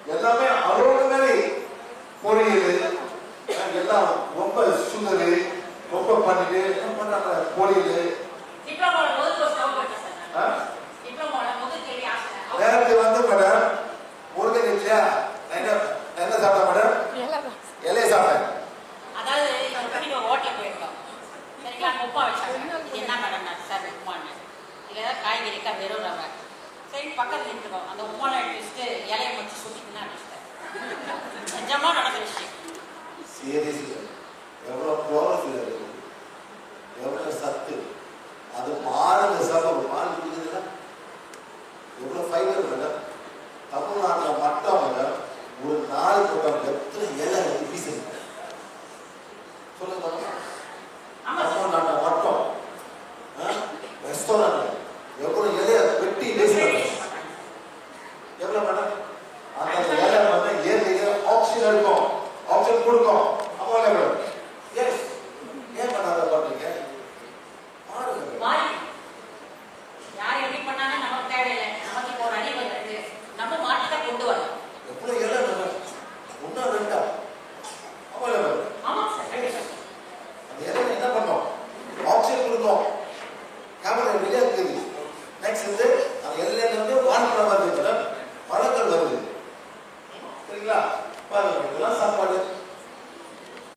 எல்லாமே அரோடு மாதிரி பொரியல் எல்லாம் ரொம்ப சுகரு ரொம்ப பண்ணிட்டு என்ன பண்றாங்க பொரியல் நேரத்தை வந்து மேடம் முருகன் இல்லையா என்ன சாப்பிட்டா மேடம் இலைய சாப்பிட்டேன். அதாவது ஹோட்டலுக்கு போயிருக்கோம் சரிங்களா, உப்புமா வச்சாங்க. இது என்ன மேடம் சார் உப்புமான்னு இல்லை ஏதாவது காய்கறிக்கா வெறும் ரவை சரி பக்கத்தில் நின்றுடும் அந்த உப்புமாலாம் எடுத்து வச்சுட்டு இலையை முடிச்சு